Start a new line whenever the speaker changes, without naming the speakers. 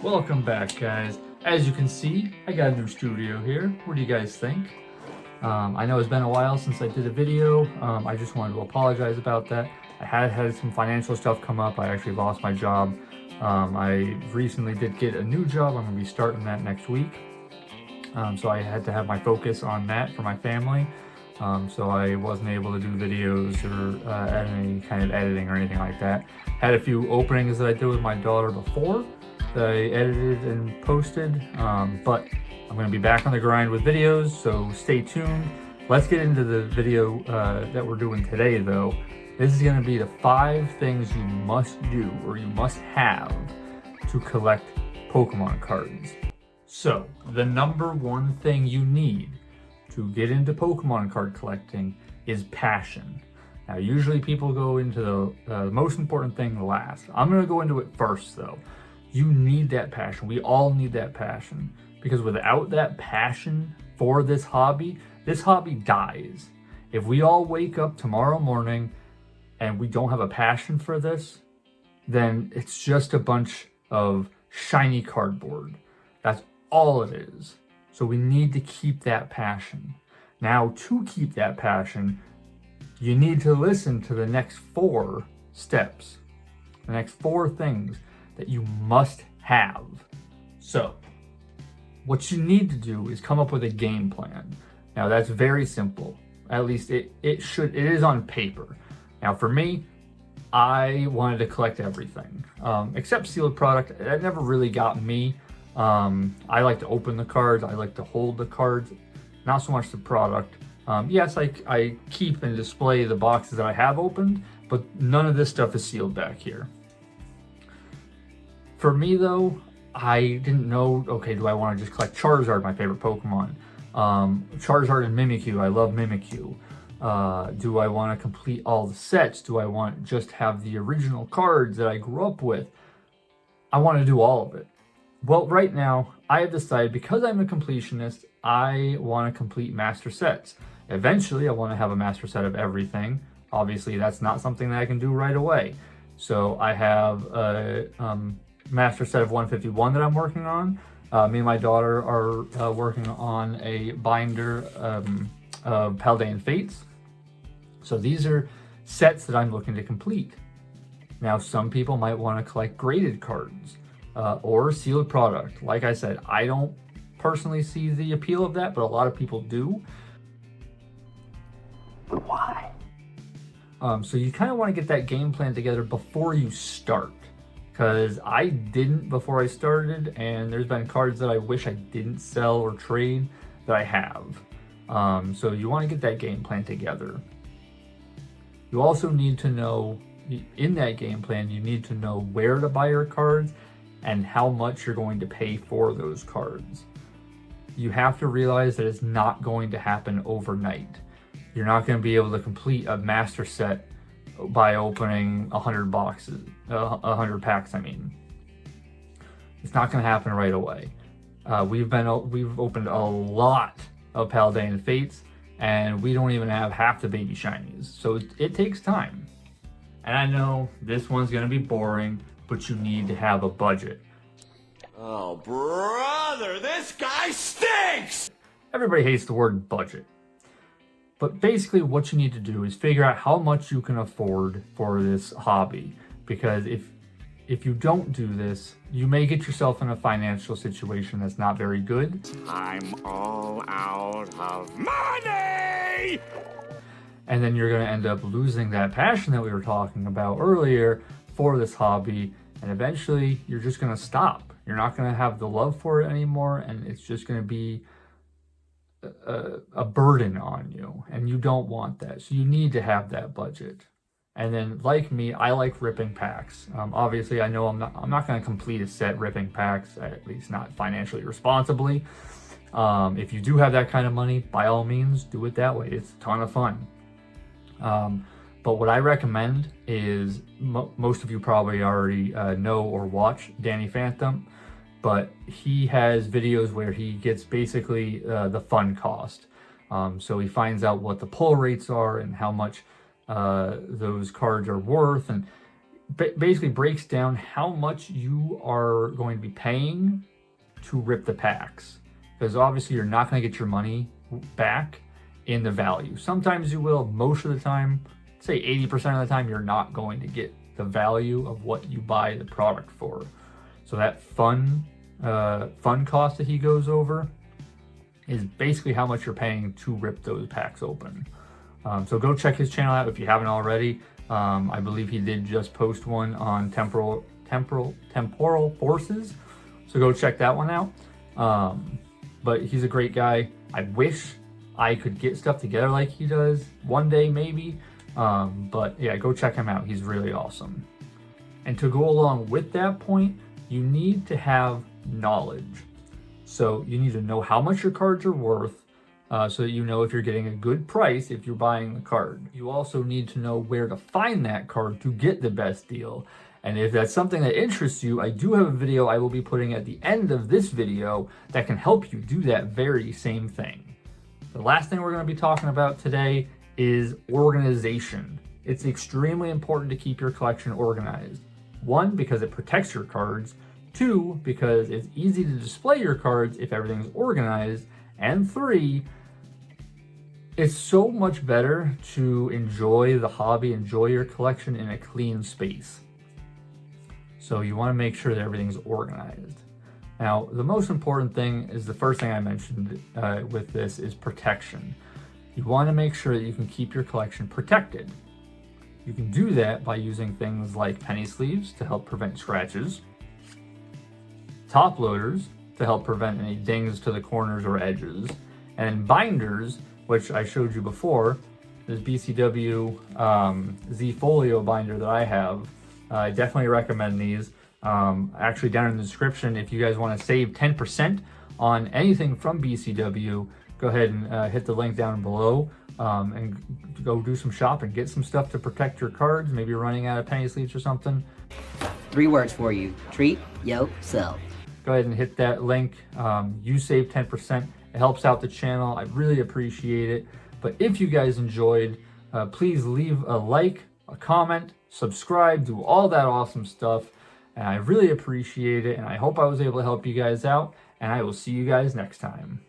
Welcome back, guys. As you can see, I got a new studio here. What do you guys think? I know it's been a while since I did a video. I just wanted to apologize about that. I had some financial stuff come up. I actually lost my job. I recently did get a new job. I'm going to be starting that next week. So I had to have my focus on that for my family. So I wasn't able to do videos or any kind of editing or anything like that. Had a few openings that I did with my daughter before that I edited and posted, but I'm going to be back on the grind with videos, so stay tuned. Let's get into the video that we're doing today, though. This is going to be the 5 things you must do or you must have to collect Pokemon cards. So, the number one thing you need to get into Pokemon card collecting is passion. Now, usually people go into the most important thing last. I'm going to go into it first, though. You need that passion. We all need that passion, because without that passion for this hobby dies. If we all wake up tomorrow morning and we don't have a passion for this, then it's just a bunch of shiny cardboard. That's all it is. So we need to keep that passion. Now, to keep that passion, you need to listen to the next 4 steps, the next 4 things that you must have. So, what you need to do is come up with a game plan. Now, that's very simple. At least it is on paper. Now, for me, I wanted to collect everything, except sealed product. That never really got me. I like to open the cards. I like to hold the cards, not so much the product. Yes, I keep and display the boxes that I have opened, but none of this stuff is sealed back here. For me, though, I didn't know, okay, do I want to just collect Charizard, my favorite Pokemon? Charizard and Mimikyu, I love Mimikyu. Do I want to complete all the sets? Do I want just have the original cards that I grew up with? I want to do all of it. Well, right now, I have decided, because I'm a completionist, I want to complete master sets. Eventually, I want to have a master set of everything. Obviously, that's not something that I can do right away. So I have a master set of 151 that I'm working on. Me and my daughter are working on a binder of Paldean Fates. So these are sets that I'm looking to complete. Now, some people might want to collect graded cards or sealed product. Like I said, I don't personally see the appeal of that, but a lot of people do. But why? So you kind of want to get that game plan together before you start. Because I didn't before I started, and there's been cards that I wish I didn't sell or trade that I have. So you want to get that game plan together. You also need to know, in that game plan, you need to know where to buy your cards and how much you're going to pay for those cards. You have to realize that it's not going to happen overnight. You're not going to be able to complete a master set by opening 100 boxes, 100 packs, I mean. It's not going to happen right away. We've opened a lot of Paldean Fates, and we don't even have half the baby shinies. So it takes time. And I know this one's going to be boring, but you need to have a budget.
Oh, brother, this guy stinks!
Everybody hates the word budget. But basically what you need to do is figure out how much you can afford for this hobby. Because if you don't do this, you may get yourself in a financial situation that's not very good.
I'm all out of money!
And then you're going to end up losing that passion that we were talking about earlier for this hobby. And eventually you're just going to stop. You're not going to have the love for it anymore. And it's just going to be a burden on you, and you don't want that. So you need to have that budget. And then, like me, I like ripping packs. Obviously, I know I'm not going to complete a set ripping packs, at least not financially responsibly. If you do have that kind of money, by all means, do it that way. It's a ton of fun. But what I recommend is, most of you probably already know or watch Danny Phantom, but he has videos where he gets basically the fun cost. So he finds out what the pull rates are and how much those cards are worth. And basically breaks down how much you are going to be paying to rip the packs. Because obviously you're not going to get your money back in the value. Sometimes you will. Most of the time, say 80% of the time, you're not going to get the value of what you buy the product for. So that fun cost that he goes over is basically how much you're paying to rip those packs open. So go check his channel out if you haven't already. I believe he did just post one on temporal forces. So go check that one out. But he's a great guy. I wish I could get stuff together like he does one day maybe. But yeah, go check him out. He's really awesome. And to go along with that point, you need to have knowledge. So you need to know how much your cards are worth, so that you know if you're getting a good price if you're buying the card. You also need to know where to find that card to get the best deal. And if that's something that interests you, I do have a video I will be putting at the end of this video that can help you do that very same thing. The last thing we're going to be talking about today is organization. It's extremely important to keep your collection organized. 1, because it protects your cards. 2, because it's easy to display your cards if everything's organized. And 3, it's so much better to enjoy the hobby, enjoy your collection in a clean space. So you want to make sure that everything's organized. Now, the most important thing is the first thing I mentioned with this is protection. You want to make sure that you can keep your collection protected. You can do that by using things like penny sleeves to help prevent scratches, top loaders to help prevent any dings to the corners or edges, and binders, which I showed you before. This BCW Z Folio binder that I have. I definitely recommend these. Actually, down in the description, if you guys want to save 10% on anything from BCW, go ahead and hit the link down below and go do some shopping. Get some stuff to protect your cards. Maybe you're running out of penny sleeves or something.
3 words for you. Treat yourself.
Go ahead and hit that link. You save 10%. It helps out the channel. I really appreciate it. But if you guys enjoyed, please leave a like, a comment, subscribe, do all that awesome stuff. And I really appreciate it. And I hope I was able to help you guys out. And I will see you guys next time.